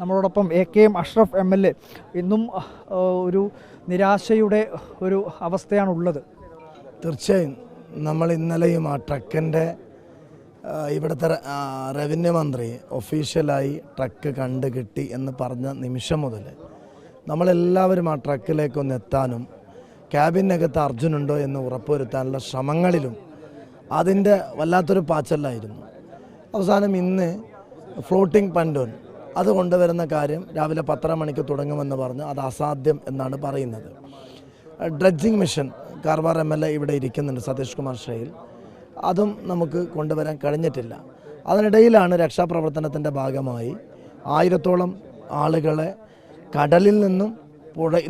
നമ്മളോടൊപ്പം AKM Ashraf MLA ഇന്നും ഒരു നിരാശയുടെ ഒരു അവസ്ഥയാണുള്ളത്. തീർച്ചയായും നമ്മൾ ഇന്നലെയും ആ ട്രക്കിൻ്റെ ഇവിടുത്തെ റവന്യൂ മന്ത്രി ഒഫീഷ്യലായി ട്രക്ക് കണ്ടു കിട്ടി എന്ന് പറഞ്ഞ നിമിഷം മുതൽ നമ്മളെല്ലാവരും ആ ട്രക്കിലേക്കൊന്ന് എത്താനും ക്യാബിനകത്ത് അർജുനുണ്ടോ എന്ന് ഉറപ്പുവരുത്താനുള്ള ശ്രമങ്ങളിലും അതിൻ്റെ വല്ലാത്തൊരു പാച്ചലായിരുന്നു. അവസാനം ഇന്ന് ഫ്ലോട്ടിംഗ് പൻഡോൻ അത് കൊണ്ടുവരുന്ന കാര്യം രാവിലെ 10:30 മണിക്ക് തുടങ്ങുമെന്ന് പറഞ്ഞ് അത് അസാധ്യം എന്നാണ് പറയുന്നത്. ഡ്രഡ്ജിങ് മിഷൻ കാർവാർ MLA ഇവിടെ ഇരിക്കുന്നുണ്ട്, സതീഷ് കുമാർ ഷെയിൽ, അതും നമുക്ക് കൊണ്ടുവരാൻ കഴിഞ്ഞിട്ടില്ല. അതിനിടയിലാണ് രക്ഷാപ്രവർത്തനത്തിൻ്റെ ഭാഗമായി 1000-ഓളം ആളുകളെ കടലിൽ നിന്നും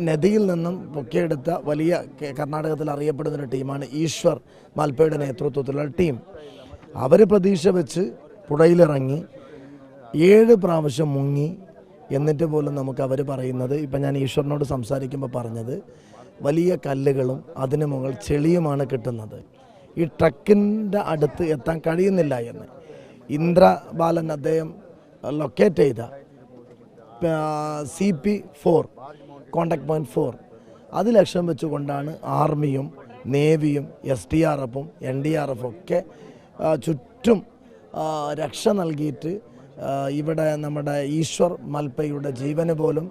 നദിയിൽ നിന്നും പൊക്കിയെടുത്ത വലിയ കർണാടകത്തിൽ അറിയപ്പെടുന്നൊരു ടീമാണ് ഈശ്വർ മൽപ്പയുടെ നേതൃത്വത്തിലുള്ള ടീം. അവർ പ്രതീക്ഷ വെച്ച് പുഴയിലിറങ്ങി 7 പ്രാവശ്യം മുങ്ങി. എന്നിട്ട് പോലും നമുക്ക് അവർ പറയുന്നത്, ഇപ്പം ഞാൻ ഈശ്വറിനോട് സംസാരിക്കുമ്പോൾ പറഞ്ഞത്, വലിയ കല്ലുകളും അതിന് മുകൾ ചെളിയുമാണ് കിട്ടുന്നത്, ഈ ട്രക്കിൻ്റെ അടുത്ത് എത്താൻ കഴിയുന്നില്ല എന്ന്. ഇന്ദ്ര ബാലൻ അദ്ദേഹം ലൊക്കേറ്റ് ചെയ്ത CP4 കോണ്ടാക്ട് പോയിൻറ്റ് 4 അത് ലക്ഷ്യം വെച്ചുകൊണ്ടാണ് ആർമിയും നേവിയും SDRFും NDRFും ഒക്കെ ചുറ്റും രക്ഷ നൽകിയിട്ട് ഇവിടെ നമ്മുടെ ഈശ്വർ മൽപ്പയുടെ ജീവന് പോലും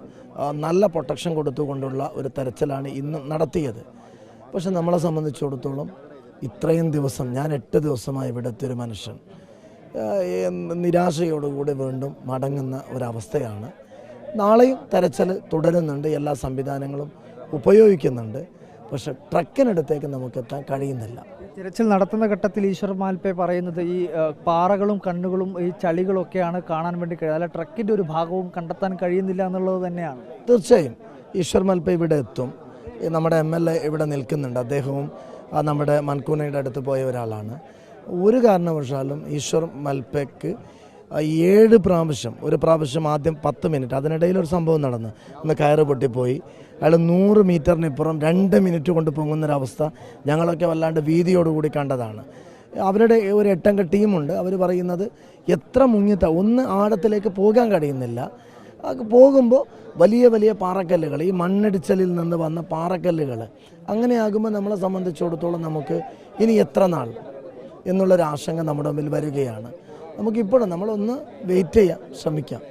നല്ല പ്രൊട്ടക്ഷൻ കൊടുത്തുകൊണ്ടുള്ള ഒരു തെരച്ചിലാണ് ഇന്ന് നടത്തിയത്. പക്ഷെ നമ്മളെ സംബന്ധിച്ചിടത്തോളം ഇത്രയും ദിവസം, ഞാൻ 8 ദിവസമായി ഇവിടുത്തെ ഒരു മനുഷ്യൻ, നിരാശയോടുകൂടി വീണ്ടും മടങ്ങുന്ന ഒരവസ്ഥയാണ്. നാളെയും തെരച്ചിൽ തുടരുന്നുണ്ട്, എല്ലാ സംവിധാനങ്ങളും ഉപയോഗിക്കുന്നുണ്ട്. പക്ഷെ ട്രക്കിനടുത്തേക്ക് നമുക്കെത്താൻ കഴിയുന്നില്ല. തിരച്ചിൽ നടത്തുന്ന ഘട്ടത്തിൽ ഈശ്വർ മാൽപ്പെ പറയുന്നത് ഈ പാറകളും കണ്ണുകളും ഈ ചളികളൊക്കെയാണ് കാണാൻ വേണ്ടി കഴിയുന്നത്, അല്ല ട്രക്കിൻ്റെ ഒരു ഭാഗവും കണ്ടെത്താൻ കഴിയുന്നില്ല എന്നുള്ളത് തന്നെയാണ്. തീർച്ചയായും ഈശ്വർ മൽപ്പെ ഇവിടെ എത്തും. നമ്മുടെ MLA ഇവിടെ നിൽക്കുന്നുണ്ട്, അദ്ദേഹവും നമ്മുടെ മൻകൂനയുടെ അടുത്ത് പോയ ഒരാളാണ്. ഒരു കാരണവശാലും ഈശ്വർ മൽപ്പയ്ക്ക് 7 പ്രാവശ്യം, ഒരു പ്രാവശ്യം ആദ്യം 10 മിനിറ്റ്, അതിനിടയിലൊരു സംഭവം നടന്നു, ഒന്ന് കയറ് പൊട്ടിപ്പോയി, അയാൾ 100 മീറ്ററിനിപ്പുറം 2 മിനിറ്റ് കൊണ്ട് പൊങ്ങുന്നൊരവസ്ഥ ഞങ്ങളൊക്കെ വല്ലാണ്ട് ഭീതിയോടുകൂടി കണ്ടതാണ്. അവരുടെ ഒരു 8-അംഗ ടീമുണ്ട്, അവർ പറയുന്നത് എത്ര ഒന്ന് ആഴത്തിലേക്ക് പോകാൻ കഴിയുന്നില്ല. പോകുമ്പോൾ വലിയ വലിയ പാറക്കല്ലുകൾ, ഈ മണ്ണിടിച്ചലിൽ നിന്ന് വന്ന പാറക്കല്ലുകൾ, അങ്ങനെയാകുമ്പോൾ നമ്മളെ സംബന്ധിച്ചിടത്തോളം നമുക്ക് ഇനി എത്ര നാൾ എന്നുള്ളൊരു ആശങ്ക നമ്മുടെ മുമ്പിൽ വരികയാണ്. നമുക്കിപ്പോഴും നമ്മളൊന്ന് വെയിറ്റ് ചെയ്യാം, ശ്രമിക്കാം.